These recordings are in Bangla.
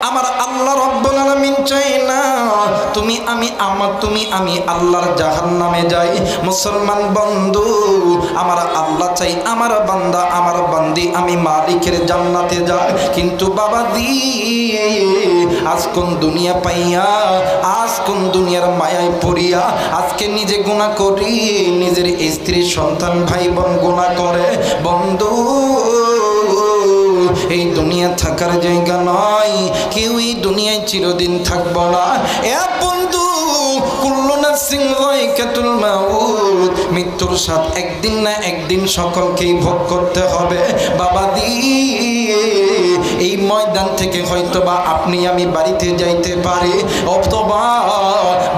আমার আল্লাহ রব্বুল আলামিন চাই না তুমি আমি আল্লাহর জাহান্নামে যাই। মুসলমান বন্ধু, আমার আল্লাহ চাই আমার বান্দা আমার বান্দি আমি মালিকের জান্নাতে যাই। কিন্তু বাবা দি আজ কোন দুনিয়া পাইয়া, আজ কোন দুনিয়ার মায়ায় পড়িয়া আজকে নিজে গুনাহ করি, নিজের স্ত্রী সন্তান ভাই বোন গুনাহ করে। বন্ধু, এই দুনিয়া থাকার জায়গা নয়, কেউ এই দুনিয়ায় চিরদিন থাকব না। এ বন্ধু, কুল্লু নাফসিন যায়কাতুল মাউত, মৃত্যুর স্বাদ একদিন না একদিন সকলকেই ভোগ করতে হবে। বাবা দি এই ময়দান থেকে হয়তোবা আপনি আমি বাড়িতে যাইতে পারি, অথবা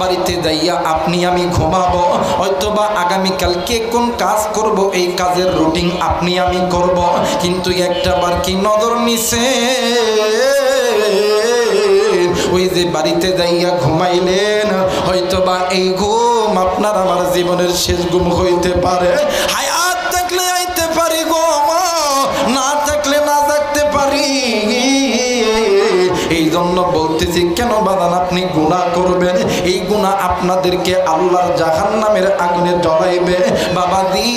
বাড়িতে যাইয়া আপনি আমি ঘুমাবো, হয়তোবা আগামীকাল কে কোন কাজ করব এই কাজের রুটিন আপনি আমি করব। কিন্তু একটা বার কি নজর নিছে, ওই যে বাড়িতে যাইয়া ঘুমাইলেন, হয়তোবা এই ঘুম আপনার আমার জীবনের শেষ ঘুম হইতে পারে। হায়াত থাকলে আইতে পারি গো, না থাকলে না থাকতে পারি। এই জন্য বলতেছি, কেন বাদান আপনি গুনাহ করবেন? এই গুনাহ আপনাদেরকে আল্লাহর জাহান্নামের আগুনে জ্বলাইবে। বাবা দি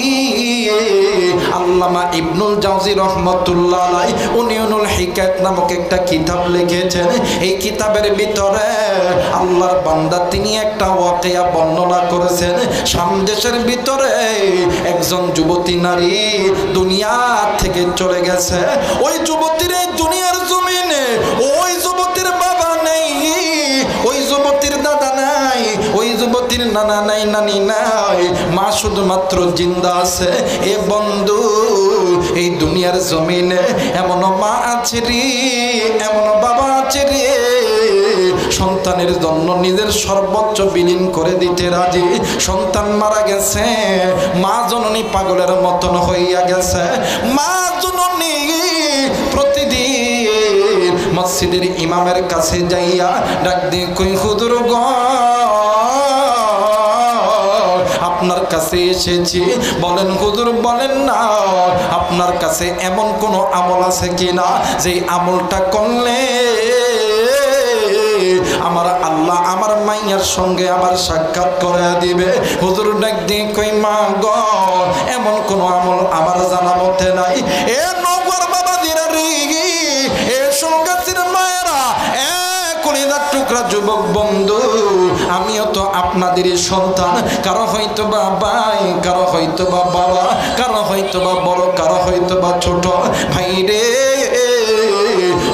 আল্লামা ইবনুল জাওজি রাহমাতুল্লাহ আলাইহি উনিউনুল হিকায়াত নামক একটা কিতাব লিখেছেন। এই কিতাবের ভিতরে আল্লাহর বান্দা তিনি একটা ওয়াকিয়া বর্ণনা করেছেন। শাম দেশের ভিতরে একজন যুবতী নারী দুনিয়া থেকে চলে গেছে। ওই যুবতীর এই দুনিয়ার জমিনে ওই যুবতীর বাবা নেই, ওই যুবতীর দাদা নাই, ওই যুবতীর নানা নাই, নানি নাই, মা শুধুমাত্র জিন্দা আছে। এ বন্ধু, এই দুনিয়ার জমিনে এমন মা আছে রে, এমন বাবা আছে রে, সন্তানের জন্য নিজের সর্বোচ্চ বিলীন করে দিতে রাজি। সন্তান মারা গেছে, মা জননী পাগলের মতন হইয়া গেছে। মা জননী প্রতিদিন মসজিদের ইমামের কাছে যাইয়া ডাক দিয়ে কই, হুজুর গো আপনার কাছে এসেছি, বলেন হুজুর বলেন না, আপনার কাছে এমন কোন আমল আছে কিনা যে আমলটা করলে আমার আল্লাহ আমার মাইয়ার সঙ্গে আবার সাক্ষাৎ করে দিবে। হুজুর ডাক দিয়ে কই, মা গো এমন কোন আমল আমার জানা মতে নাই। এ নগর বাবা দিরা রে, এ সঙ্গাসির মায়েরা, এ কলিজার টুকরা যুবক বন্ধু, আমিও তো আপনাদেরই সন্তান। কারো হয়তো বা ভাই, কারো হয়তো বা বাবা, কারো হয়তো বা বড়, কারো হয়তো বা ছোট ভাই রে।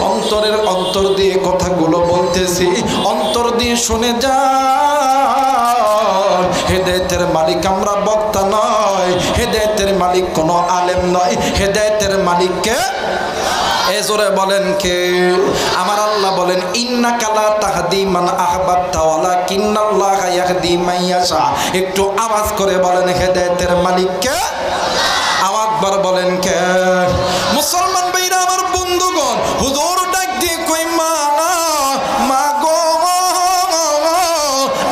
অন্তরের অন্তর দিয়ে কথাগুলো বলতেছি, অন্তর দিয়ে শুনে যা। হেদায়েতের মালিক আমরা বক্তা নয়, হেদায়েতের মালিক কোনো আলেম নয়, হেদায়েতের মালিককে জোরে বলেন কে? আমার আল্লাহ বলেন, ইন্নাকা লা তাহদি মান আহবাবতা ওয়ালাকিন্নাল্লাহা ইয়াহদি মান ইয়াশা। একটু আওয়াজ করে বলেন, হেদায়েতের মালিক কে? আওয়াজ বার বলেন কে? মুসলমান ভাইরা আমার বন্ধুগণ, হুজুর ডাক দিয়ে কই, মা মা গো,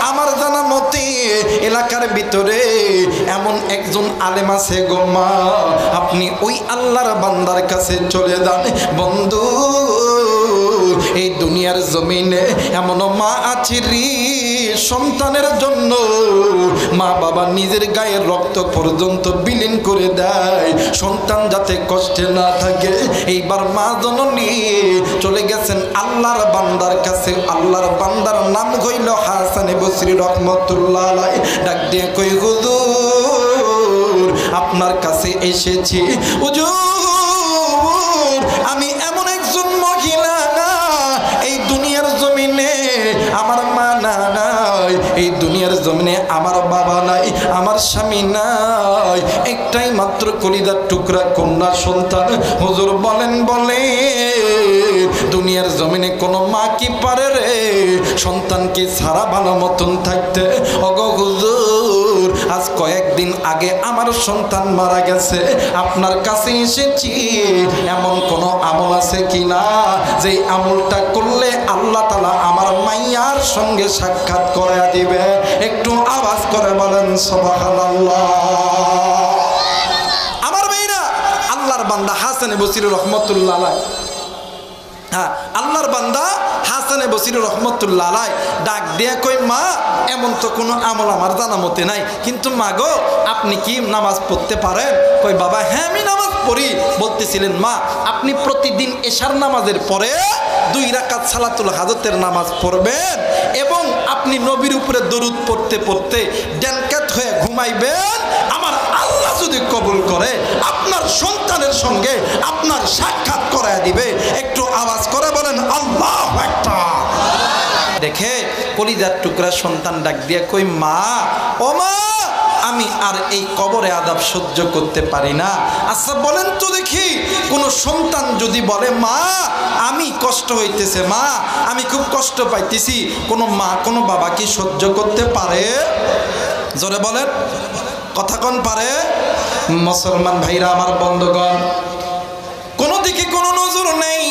আমার জানা মতে এলাকার ভিতরে এমন একজন আলেম আছে গো মা, আপনি ওই আল্লাহর বান্দার কাছে চলে যান। বন্ধু, এই দুনিয়ার জমিনে এমন মা আছে রে, সন্তানের জন্য মা বাবা নিজের গায়ের রক্ত পর্যন্ত বিলীন করে দেয় সন্তান যাতে কষ্টে না থাকে। এইবার মা জননী চলে গেছেন আল্লাহর বান্দার কাছে। আল্লাহর বান্দার নাম হইল হাসান বসরি রহমতুল্লাহ আলাইহি। ডাক দিয়ে কই, হুজুর আপনার কাছে এসেছি। হুজুর আমি এমন একজন মহিলা না, এই দুনিয়ার জমিনে আমার মা নাই, এই দুনিয়ার জমিনে আমার বাবা নাই, আমার স্বামী নাই, একটাই মাত্র কলিজার টুকরা কন্যা সন্তান। হুজুর বলেন বলে দুনিয়ার জমিনে কোন মা কি পারে রে সন্তানকে ছাড়া ভালো মতন থাকতে? ওগো হুজুর, আজ কয়েকদিন আগে আমার সন্তান মারা গেছে, আপনার কাছে এসেছি। এমন কোন আমল আছে কিনা যে আমলটা করলে আল্লাহ তাআলা আমার মাইয়ার সঙ্গে সাক্ষাৎ করে দিবে? একটু আওয়াজ করে বলেন সুবহানাল্লাহ। আমার ভাইরা, আল্লাহর বান্দা হাসান বসরি রহমতুল্লাহ আলাইহি, হ্যাঁ আল্লাহর বান্দা বসরি রহমতুল্লাহ আলাই ডাক দিয়ে কই মা এমন তো কোনো আমল আমার জানা মতে নাই, কিন্তু মা গো আপনি কি নামাজ পড়তে পারেন? কই বাবা হ্যাঁ আমি নামাজ পড়ি। বলতেছিলেন মা আপনি প্রতিদিন এশার নামাজের পরে 2 রাকাত সালাতুল হাজতের নামাজ পড়বেন এবং আপনি নবীর উপরে দরুদ পড়তে পড়তে ড্যানকাত হয়ে ঘুমাইবেন। আমার আল্লাহ যদি কবুল করে আপনার সন্তানের সঙ্গে আপনার সাক্ষাৎ করায় দিবে। একটু আওয়াজ করে বলেন আল্লাহু আকবার। দেখে কলিজার টুকরা সন্তান ডাক দিয়ে কই মা ও মা আমি আর এই কবরে আযাব সহ্য করতে পারি না। আচ্ছা বলেন তো দেখি কোন সন্তান যদি বলে মা আমি কষ্ট হইতেছে, মা আমি খুব কষ্ট পাইতেছি, কোন মা কোন বাবা কি সহ্য করতে পারে? জোরে বলেন, কথা কোন পারে? মুসলমান ভাইরা আমার বন্ধুগণ, কোন দিকে কোন নজর নেই।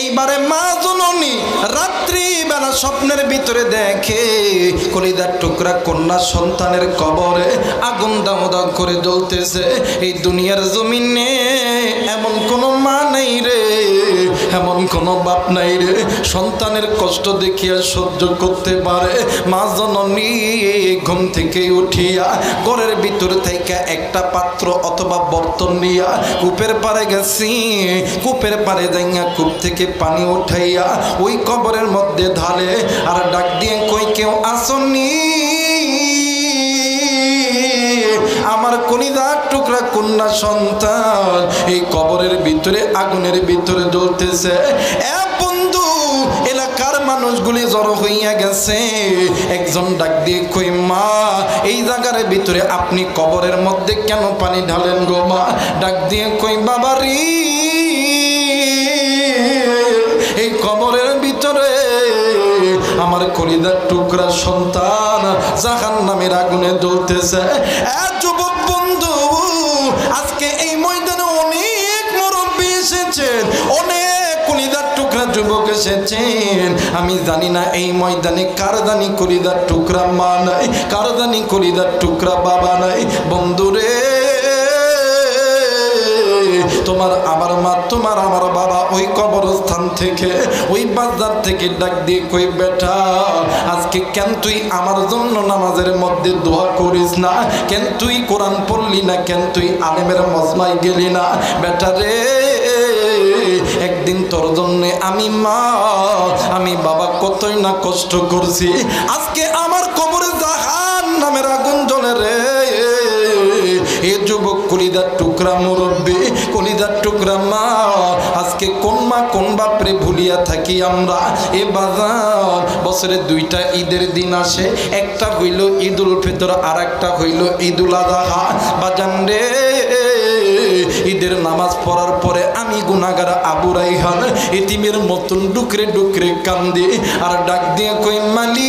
এইবারে মা জননী রাত্রি বেলা স্বপ্নের ভিতরে দেখে কলিজার টুকরা কন্যা সন্তানের কবরে আগুন দাও দাও করে জ্বলতেছে। এই দুনিয়ার জমিনে এমন কোন মা নাই রে, এমন কোন বাপ নাই রে সন্তানের কষ্ট দেখিয়া সহ্য করতে পারে। মা জননী ঘুম থেকে উঠিয়া ঘরের ভিতর থেকে একটা পাত্র অথবা বর্তন নিয়া কূপের পাড়ে গেছি, কূপের পাড়ে যাইয়া কূপ থেকে পানি উঠাইয়া ওই কবরের মধ্যে ঢালে আর ডাক দিয়ে কই কেউ আসনি? আমার কলিজার টুকরা কন্যা সন্তান এই কবরের ভিতরে আগুনের ভিতরে জ্বলতেছে। এ বন্ধু এলাকার মানুষগুলি জড়ো হইয়া গেছে। একজন ডাক দিয়ে কই মা এই জায়গার ভিতরে আপনি কবরের মধ্যে কেন পানি ঢালেন গো মা? ডাক দিয়ে কই বাবা রে এই কবরের ভিতরে আমার কলিজার টুকরা সন্তান জাহান্নামের আগুনে জ্বলতেছে। যুবক বন্ধু আজকে এই ময়দানে অনেক মুরব্বি এসেছেন, অনেক কলিজার টুকরা যুবক এসেছেন। আমি জানি না এই ময়দানে কার জানি কলিজার টুকরা মা নাই, কার জানি কলিজার টুকরা বাবা নাই। বন্ধুরে তোমার আমার মা তোমার আমার বাবা ওই কবরস্থান থেকে ওই বাজার থেকে ডাক দিয়ে কই বেটা আজকে কেন তুই আমার জন্য নামাজের মধ্যে দোয়া করিস না? কেন তুই কোরআন পড়লি না? কেন তুই আলেমের মজমায় গেলি না? বেটা রে একদিন তোর জন্য আমি মা আমি বাবা কতই না কষ্ট করছি, আজকে আমার কবরে জাহান্নামের আগুন জ্বলে রে। এ যুবক কলিজার টুকরা মুরব্বি কলিজার টুকরা মা আজকে কোন মা কোন বাপরে ভুলিয়া থাকি আমরা। এ বাজার বছরে 2টা ঈদের দিন আসে, একটা হইল ঈদুল ফিতর আর একটা হইল ঈদুল আযহা। বাজান রে ঈদের নামাজ পড়ার পরে আমি গুনাহগার আবু রাইহান ইতিমের মতন ডুকরে ডুকরে কান্দি আর ডাক দিয়ে কই মালিক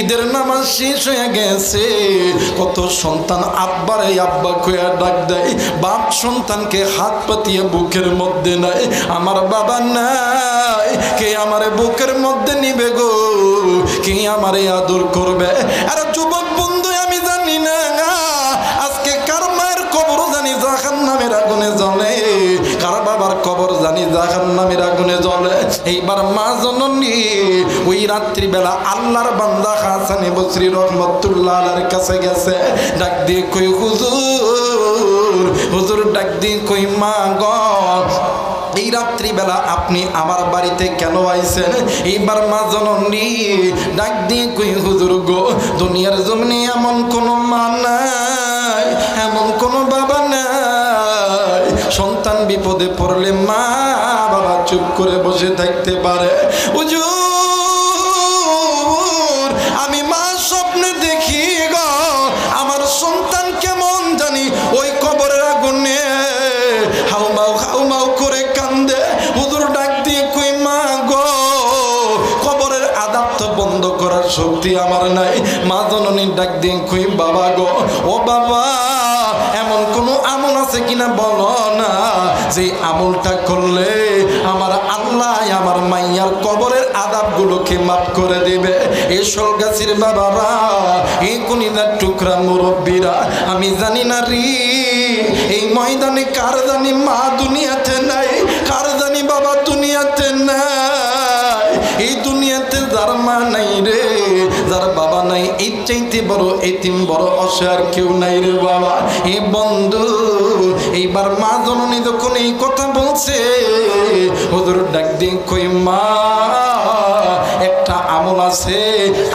ঈদের নামাজ শেষ হয়ে গেছে। কত সন্তান আব্বারে আব্বা কইয়া ডাক দেয়, বাপ সন্তানকে হাত পাতিয়া বুকের মধ্যে নাই। আমার বাবা নাই, কে আমারে বুকের মধ্যে নিবে গো? কে আমারে আদর করবে? আরে যুবক বন্ধু আমি জানি না আজকে কার মায়ের কবর জানি জাহান্নামের আগুনে জ্বলে, কার বাবার কবর জানি জাহান্নামের আগুনে জ্বলে। এইবার মা জননী ওই রাত্রিবেলা আল্লাহর বান্দা হাসান বসরি রহমতুল্লাহ আলাইহির কাছে গেছে, ডাক দিয়ে কই হুজুর হুজুর ডাক দিয়ে কই মা গো এই রাত্রিবেলা আপনি আমার বাড়িতে কেন আইছেন? এইবার মা জননী ডাক দিয়ে কই হুজুর গো দুনিয়ার জমিনে এমন কোনো মা নাই, এমন কোনো বাবা নাই সন্তান বিপদে পড়লে মা বাবা চুপ করে বসে থাকতে পারে। হুজুর আমি মা স্বপ্নে দেখি গো আমার সন্তান কেমন জানি ওই কবরের আগুনে হাউমাউ হাউমাউ করে কান্দে। হুজুর ডাক দিয়ে কই মা গো কবরের আযাব তো বন্ধ করার শক্তি আমার নাই। মা জননী ডাক দিয়ে কই বাবা গো ও বাবা এমন কোনো আমল আছে কিনা বলো না যে আমলটা করলে আমার আল্লাহ আমার মাইয়ার কবরের আযাবগুলোকে মাফ করে দিবে। এই সলগাছির বাবারা এই কলিজার টুকরা মুরব্বীরা আমি জানি না রে এই ময়দানে কার জানি মা দুনিয়াতে নাই, বাবা দুনিয়াতে নাই, এই দুনিয়াতে যার মা নাই রে, যার বাবা নাই, এর চাইতে বড় এতিম বড় অসহায় কেউ নাই রে বাবা। এ বন্ধু, এইবার মা জননী যখন এই কথা বলছে, হুজুর ডাক দিয়ে কই মা একটা আমল আছে,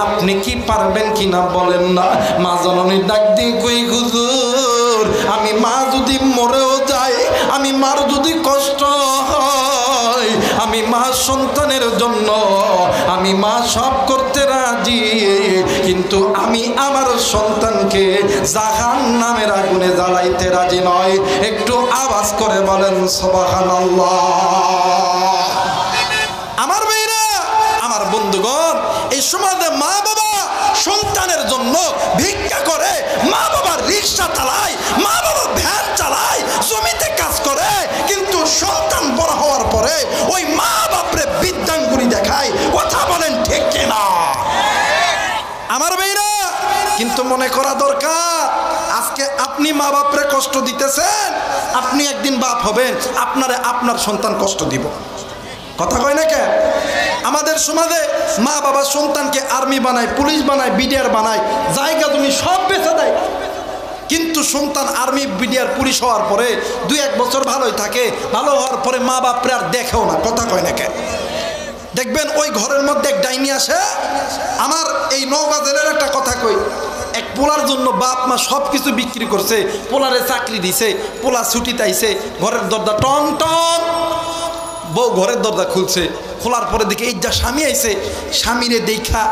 আপনি কি পারবেন কিনা বলেন না। মা জননী ডাক দিয়ে কই হুজুর, আমি মা যদি মরেও যায়, আমি মার যদি কষ্ট হয়, আমি মা সন্তানের জন্য আমি মা সব করতে রাজি, কিন্তু আমি আমার সন্তানকে জাহান্নামের আগুনে জ্বালাইতে রাজি নয়। একটু আওয়াজ করে বলেন সুবহানাল্লাহ। আমার মেয়েরা, আমার বন্ধুগণ, এই সমাজে মা বাবা সন্তানের জন্য ভিক্ষা করে, মা বাবা রিক্সা চালায়, মা বাবা ভ্যান চালায়, জমিতে কাজ করে, কিন্তু সন্তান বড় হওয়ার পরে ওই মা বাপরে বিদ্যাঙ্গুলি দেখায়। কথা বলেন ঠিক কিনা আমার মেয়েরা? কিন্তু মনে করা দরকার, আজকে আপনি মা বাপরে কষ্ট দিতেছেন, আপনি একদিন বাপ হবেন, আপনারে আপনার সন্তান কষ্ট দিব। কথা কয় না কে? আমাদের সমাজে মা বাবা সন্তানকে আর্মি বানায়, পুলিশ বানায়, বিডিআর বানায়, জায়গা তুমি সব বেচে দেয়, কিন্তু সন্তান আর্মি বিডিআর পুলিশ হওয়ার পরে 2-1 বছর ভালোই থাকে, ভালো হওয়ার পরে মা বাপরে আর দেখেও না। কথা কয় না কে? দেখবেন ওই ঘরের মধ্যে এক ডাইনি আসে। আমার এই নওগাঁ জেলার একটা কথা কই, এক পোলার জন্য বাপ মা সব কিছু বিক্রি করছে, পোলারে চাকরি দিছে, পোলা ছুটিতে আইছে, ঘরের দরজা টন টন, বউ ঘরের দরজা খুলছে, খোলার পরে দেখে এই যা স্বামী আইছে, স্বামীরে দেখা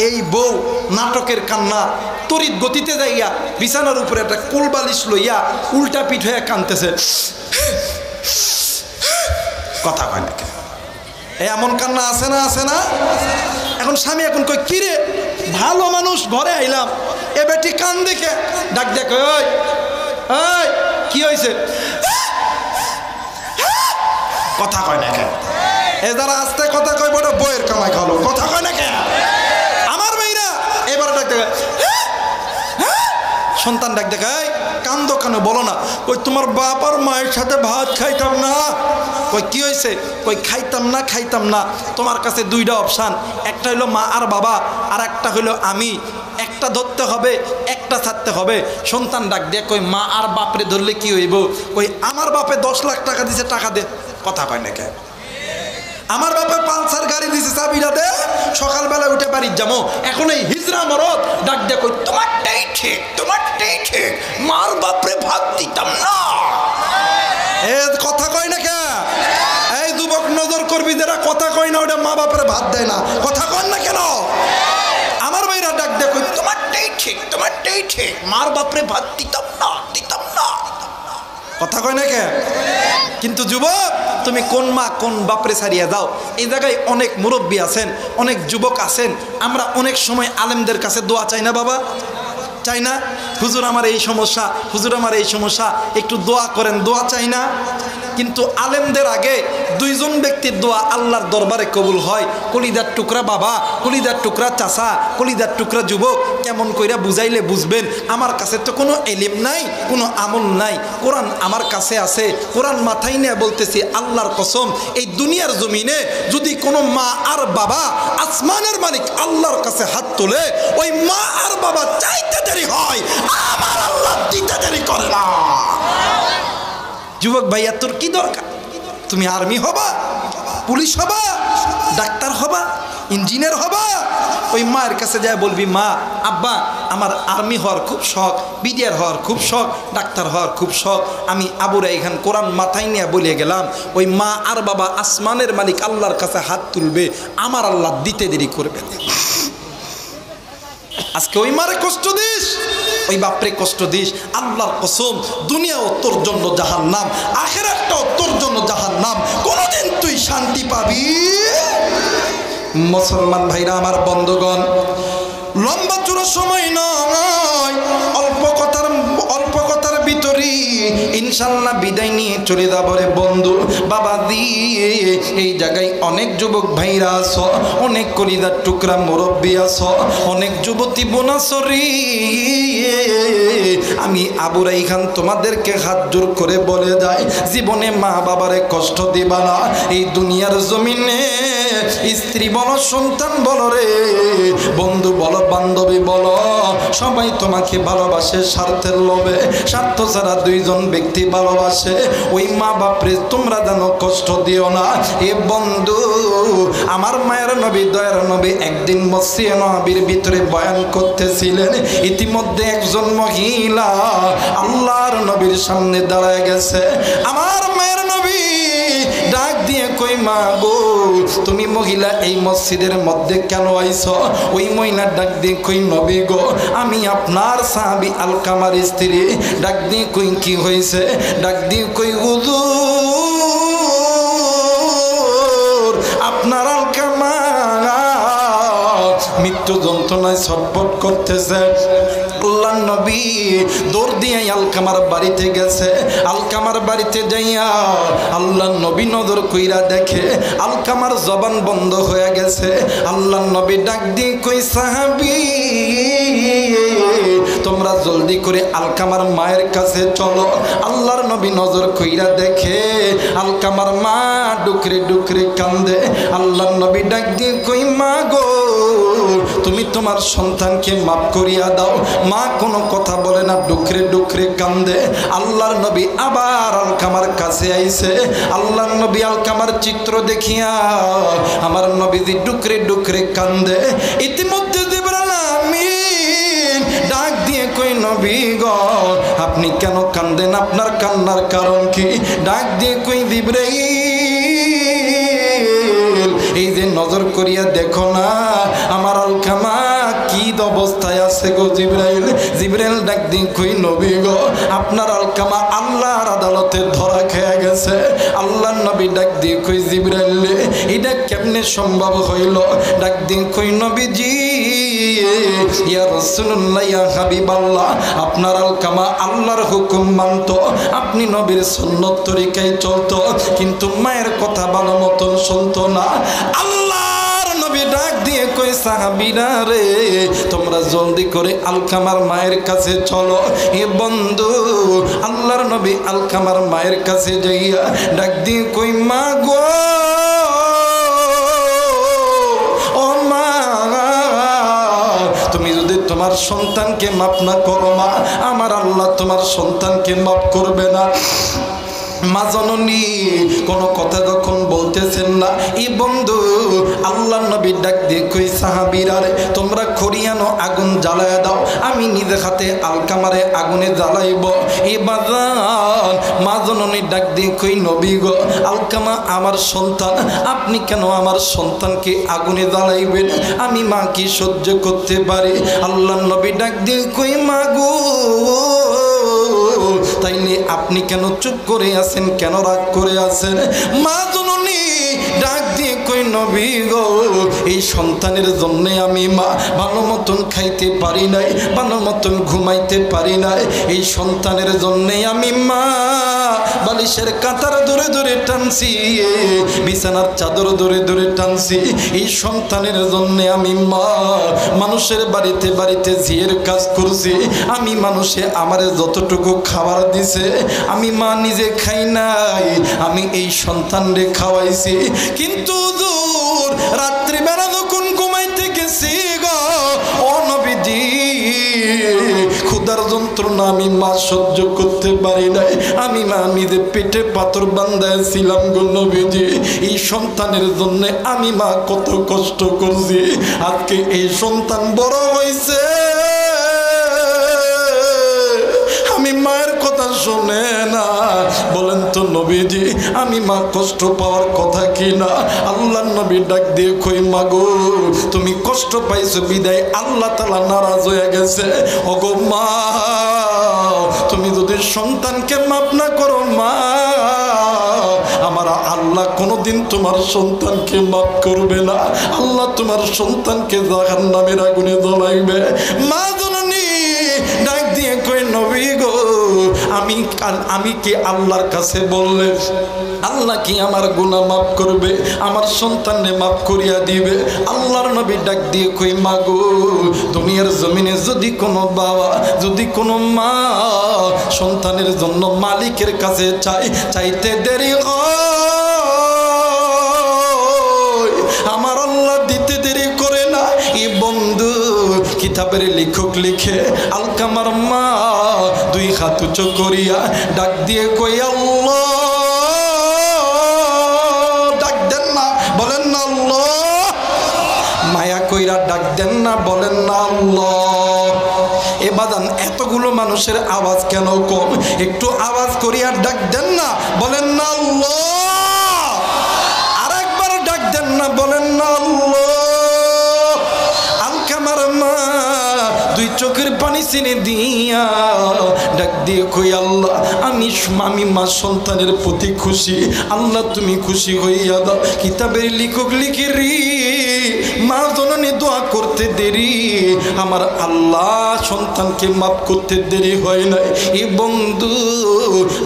এই বউ নাটকের কান্না তড়িৎ গতিতে যাইয়া বিছানার উপরে একটা কোলবালিশ লইয়া উল্টা পিঠ হয়ে কানতেছে। কথা কয় না এমন কান্না আছে না? আছে না? এখন স্বামী এখন কই কিরে ভালো মানুষ ঘরে আইলাম, এ বেটি কান দেখে ডাক দেখ, ওই ওই কি হয়েছে? কথা কয় না কেন? এ যারা আস্তে কথা কয় বড় বইয়ের কামাই খালো। কথা কয় না কেন? আমার মেয়েরা এবার ডাক দেখে, সন্তান ডাক দেখায়, কান্দো কেন বলো না? কই তোমার বাপ আর মায়ের সাথে ভাত খাইতাম না। কই কি হয়েছে? কই খাইতাম না, খাইতাম না। তোমার কাছে 2টা অপশান, একটা হইলো মা আর বাবা, আর একটা হইলো আমি, একটা ধরতে হবে, একটা ছাড়তে হবে। সন্তান ডাক দিয়ে কই মা আর বাপরে ধরলে কি হইব? কই আমার বাপে 10 লাখ টাকা দিছে, টাকা দে। কথা কয় না কে? আমার বাপে পালসার গাড়ি দিছে, চাবিটা দে, সকালবেলা উঠে বাড়ি যাবো। এখন এই হিজরা মরদ ডাক দিয়ে কই তোমারটাই ঠিক, তোমারটাই ঠিক, মার বাপরে ভাত দিতাম না। এ কথা কয় না কে? এই যুবক নজর করবি, যারা কথা কয় না ওটা মা বাপরে ভাত দেয় না। কথা কয় না কেন? আমার ভাইরা ডাক দিয়ে কই তোমারটাই ঠিক, তোমারটাই ঠিক, মার বাপরে ভাত দিতাম না, দিতাম না। কথা কয় না কে? কিন্তু যুবক, তুমি কোন মা কোন বাপরে ছাড়িয়ে দাও। এই জায়গায় অনেক মুরব্বী আছেন, অনেক যুবক আছেন, আমরা অনেক সময় আলেমদের কাছে দোয়া চাই না বাবা? চাই না? হুজুর আমার এই সমস্যা, হুজুর আমার এই সমস্যা, একটু দোয়া করেন, দোয়া চাই না? কিন্তু আলেমদের আগে 2জন ব্যক্তির দোয়া আল্লাহর দরবারে কবুল হয়। কলিদার টুকরা বাবা, কলিদার টুকরা চাচা, কলিদার টুকরা যুবক, কেমন কইরা বুঝাইলে বুঝবেন? আমার কাছে তো কোনো এলিম নাই, কোনো আমল নাই, কোরআন আমার কাছে আছে, কোরআন মাথায় নিয়ে বলতেছি আল্লাহর কসম, এই দুনিয়ার জমিনে যদি কোনো মা আর বাবা আসমানের মালিক আল্লাহর কাছে হাত তোলে, ওই মা আর বাবা চাইতে দেরি হয়, আমার আল্লাহ দিতে দেরি করে না। যুবক ভাইয়া, তোর কি দরকার? তুমি আর্মি হবা, পুলিশ হবা, ডাক্তার হবা, ইঞ্জিনিয়ার হবা, ওই মায়ের কাছে যায় বলবি মা আব্বা আমার আর্মি হওয়ার খুব শখ, বিডিআর হওয়ার খুব শখ, ডাক্তার হওয়ার খুব শখ, আমি আবুরা এখান কোরআন মাথায় নিয়ে বলে গেলাম। ওই মা আর বাবা আসমানের মালিক আল্লাহর কাছে হাত তুলবে, আমার আল্লাহ দিতে দেরি করবে। আজকে ওই মারে কষ্ট দিস, ওই বাপরে কষ্ট দিস, আল্লাহর কসম দুনিয়াও তোর জন্য জাহান্নাম, আখিরাতটাও তোর জন্য জাহান্নাম, কোনোদিন তুই শান্তি পাবি? মুসলমান ভাইরা আমার, বন্ধুগণ, লম্বা চূড়া সময় নয়, অল্প কথার ভিতরে ইনশাআল্লাহ বিদায় নিয়ে চলে যাব রে বন্ধু। বাবা দিয়ে এই জায়গায় অনেক যুবক ভাইরা আছো, অনেক কলিজার টুকরা মুরব্বী আছো, অনেক যুবতী বোন আছো রে। আমি আবু রাইহান তোমাদেরকে হাত জোর করে বলে যাই, জীবনে মা বাবারে কষ্ট দিবা না। এই দুনিয়ার জমিনে স্ত্রী বলো, সন্তান বলো রে, বন্ধু বলো, বান্ধবী বলো, সবাই তোমাকে ভালোবাসে স্বার্থের লোভে। স্বার্থ ছাড়া দুইজন ব্যক্তি ভালোবাসে। ওই মা বাপরে তোমরা যেন কষ্ট দিও না। এ বন্ধু, আমার মায়ের নবী, দয়ার নবী একদিন মসজিদে নববীর ভিতরে বয়ান করতেছিলেন। ইতিমধ্যে একজন মহিলা আল্লাহর নবীর সামনে দাঁড়ায় গেছে। আমার মায়ের নবী ডাক দিয়ে কই, মা গো তুমি মহিলা এই মসজিদের মধ্যে কেন আইছো? ওই মহিলা ডাক দিয়ে কই, নবী গো আমি আপনার সাহাবী আলকামার স্ত্রী। ডাক দিয়ে কই, কি হয়েছে? ডাক দিয়ে কই, হুজুর আপনার আলকামা মৃত্যু যন্ত্রণায় ছটফট করতেছে। আল্লাহর নবী দৌড় দিয়ে আলকামার বাড়িতে গেছে। আলকামার বাড়িতে যাইয়া আল্লাহর নবী নজর কইরা দেখে আলকামার জবান বন্ধ হয়ে গেছে। আল্লাহর নবী ডাক দিয়ে কই, সাহাবী তোমরা জলদি করে আলকামার মায়ের কাছে চলো। আল্লাহর নবী নজর কইরা দেখে আলকামার মা ডুকরে ডুকরে কান্দে। আল্লাহর নবী ডাক দিয়ে কই, মা গো তুমি তোমার সন্তানকে মাফ করিয়া দাও। মা কোনো কথা বলে না, ডুকরে ডুকরে কান্দে। আল্লাহর নবী আবার আলকামার কাছে আইছে। আল্লাহর নবী আলকামার চিত্র দেখিয়া আমার নবীজি ডুকরে ডুকরে কান্দে। ইতিমধ্যে জিবরাইল আমিন ডাক দিয়ে কই, নবী গো আপনি কেন কান্দেন? আপনার কান্নার কারণ কি? ডাক দিয়ে কই, জিবরাইল এই যে নজর করিয়া দেখো না আমার আলকামা কি অবস্থায় আছে গো। জিবরাইল জিবরাইল ডাক দিয়ে কই, নবী গো আপনার আলকামা আল্লাহর আদালতে ধরা খেয়ে গেছে। আল্লাহর নবী ডাক দিয়ে কই, জিবরাইল এটা কেমনে সম্ভব হইল? ডাক দিয়ে কই, নবীজি ইয়া রাসূলুল্লাহ ইয়া হাবিবাল্লাহ আপনার আলকামা আল্লাহর হুকুম মানত, আপনি নবীর সুন্নত তরিকায় চলতো, কিন্তু মায়ের কথা ভালো মতন শুনতো না। আল্লাহর নবী ডাক দিয়ে কই, সাহাবীরা রে তোমরা জলদি করে আলকামার মায়ের কাছে চলো। এ বন্ধু আল্লাহর নবী আলকামার মায়ের কাছে যাইয়া ডাক দিয়ে কই, মা গো ও মা তুমি যদি তোমার সন্তানকে মাফ না করো মা, আমার আল্লাহ তোমার সন্তানকে মাফ করবে না। মা জননী কোনো কথা যখন বলতেছেন না, এই বন্ধু আল্লাহর নবী ডাক দিয়ে কই, সাহাবীরা রে তোমরা খড়িয়ানো আগুন জ্বালায় দাও, আমি নিজে হাতে আলকামারে আগুনে জ্বালাইব। এই বাজান মা জননী ডাক দিয়ে কই, নবী গো আলকামা আমার সন্তান, আপনি কেন আমার সন্তানকে আগুনে জ্বালাইবেন? আমি মা কি সহ্য করতে পারি? আল্লাহর নবী ডাক দিয়ে কই, মা গো তাইলে আপনি কেন চুপ করে আছেন, কেন রাগ করে আছেন? মা জননী ডাক দিয়ে কই, নবী গো এই সন্তানের জন্য আমি মা ভালো মতন খাইতে পারি নাই, ভালো মতন ঘুমাইতে পারি নাই। এই সন্তানের জন্য আমি মা বালিশের কাঁথার ধরে ধরে টানছি, বিছানার চাদর ধরে ধরে টানছি। এই সন্তানের জন্য আমি মা মানুষের বাড়িতে বাড়িতে ঝিয়ের কাজ করছি। আমি মানুষে আমারে যতটুকু খাবার দিছে আমি মা নিজে খাই নাই, আমি এই সন্তানরে খাওয়াইছি। কিন্তু দূর রাত্রিবেলা যখন ঘুমাইতে গেছি গো ও নবীজি, ক্ষুধার যন্ত্রণা আমি মা সহ্য করতে পারি নাই, আমি মা নিজে পেটে পাথর বান্ধাইছিলাম গো নবীজি। এই সন্তানের জন্য আমি মা কত কষ্ট করছি। আজকে এই সন্তান বড় হয়েছে, আমি মায়ের কথা শুনে না। বলেন তো নবীজি আমি মা কষ্ট পাওয়ার কথা কি না? আল্লাহর নবী ডাক দিয়ে কই, মা গো তুমি কষ্ট পাইছো বিদায় আল্লাহ তাআলা নারাজ হয়ে গেছে। ওগো মা তুমি যদি সন্তানকে মাফ না করো মা, আমার আল্লাহ কোনোদিন তোমার সন্তানকে মাফ করবে না। আল্লাহ তোমার সন্তানকে জাহান্নামের আগুনে জ্বলাইবে। মা জননী ডাক দিয়ে কই, নবী গো আমি আমি কি আল্লাহর কাছে বললে আল্লাহ কি আমার গুনাহ মাফ করবে, আমার সন্তানকে মাফ করিয়া দিবে? আল্লাহর নবী ডাক দিয়ে কই, মাগো দুনিয়ার জমিনে যদি কোনো বাবা, যদি কোনো মা সন্তানের জন্য মালিকের কাছে চাইতে দেরি হয়, আমার আল্লাহ দিতে দেরি করে না। এই বন্ধু কিতাবের লেখক লিখে আলকামার মা দুই হাত উঁচু করিয়া ডাক দিয়ে কই, আল্লাহ, ডাক দেন না, বলেন না আল্লাহ, মায়া কইরা ডাক দেন না, বলেন না আল্লাহ। এ বাদান এতগুলো মানুষের আওয়াজ কেন কম? একটু আওয়াজ করিয়া ডাক দেন না, বলেন না আল্লাহ। আরেকবার ডাক দেন না, বলেন না আল্লাহ। আলকামার মা দুই চোখের পানি চিনে দিয়া ডাক দিয়ে কই, আল্লাহ, আমি মা সন্তানের প্রতি খুশি, আল্লাহ তুমি খুশি হইয়া দাও। কিতাবের লেখক লিখে রি মা জননী দোয়া করতে দেরি, আমার আল্লাহ সন্তানকে মাফ করতে দেরি হয় নাই। এ বন্ধু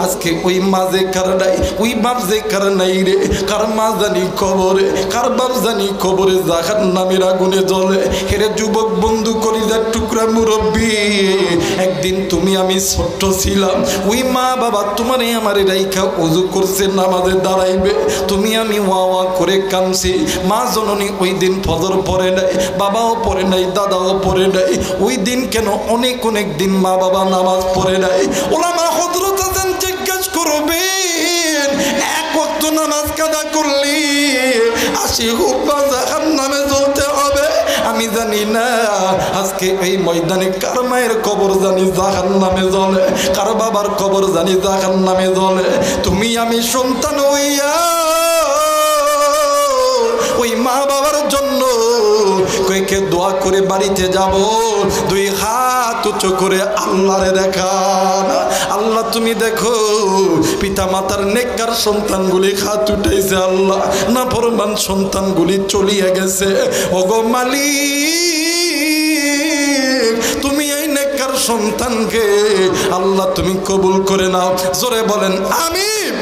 আজকে ওই মা যে কার নাই, ওই বাপ যে কার নাই রে, কার মা জানি কবরে, কার বাপ জানি কবরে জাহান্নামের আগুনে জ্বলে। হেরে যুবক বন্ধু, কলিজার টুকরা মুরব্বী, একদিন তুমি আমি ছোট্ট ছিলাম, ওই মা বাবা তোমারে আমারে রাইখা ওযু করছে, নামাজে দাঁড়াইবে, তুমি আমি ওয়া ওয়া করে কাঁদছি। মা জননী ওই দিন ফজর পড়ে নাই, বাবাও পড়ে নাই, দাদাও পড়ে নাই। ওই দিন কেন অনেক দিন মা বাবা নামাজ পড়ে নাই? ওলামা হযরত আছেন, জিজ্ঞেস করবেন, এক ওয়াক্ত নামাজ কাদা করলি 80 হুব্বা জাহান্নামে জ্বলতে হবে? আমি জানি না আজকে এই ময়দানে কার মায়ের কবর জানি জাহান্নামে জ্বলে, কার বাবার কবর জানি জাহান্নামে জ্বলে। তুমি আমি সন্তান হইয়া ওই মা বাবার জন্য কয়েকে দোয়া করে বাড়িতে যাব, দুই হাত উঁচু করে আল্লাহরে দেখান, আল্লাহ তুমি দেখো পিতা মাতার নেককার সন্তানগুলি হাত উঠাইছে, আল্লাহ নাফরমান সন্তানগুলি চলিয়ে গেছে। ওগো মালিক, তুমি এই নেককার সন্তানকে আল্লাহ তুমি কবুল করে নাও। জোরে বলেন আমিন।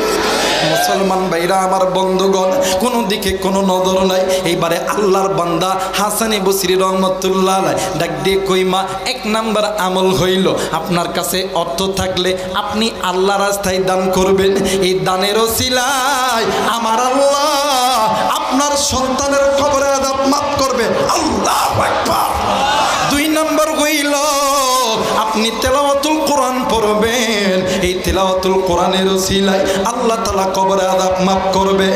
মুসলমান ভাইরা আমার, বন্ধুগণ, কোনো দিকে কোনো নজর নাই। এইবারে আল্লাহর বান্দা হাসানে বসরি রহমতুল্লাহ আলাইহি ডাক দিয়ে কই, মা, 1 নাম্বার আমল হইল আপনার কাছে অর্থ থাকলে আপনি আল্লাহর রাস্তায় দান করবেন। এই দানের ওসিলায় আমার আল্লাহ আপনার সন্তানের কবরের আযাব মাফ করবে। আল্লাহু আকবার। 2 নাম্বার হইল আপনি তেলাওয়াতুল কোরআন পড়বেন। এই তেলাওয়াতুল কোরআনের ওসিলায় আল্লাহ তাআলা কবরের আযাব মাফ করবে।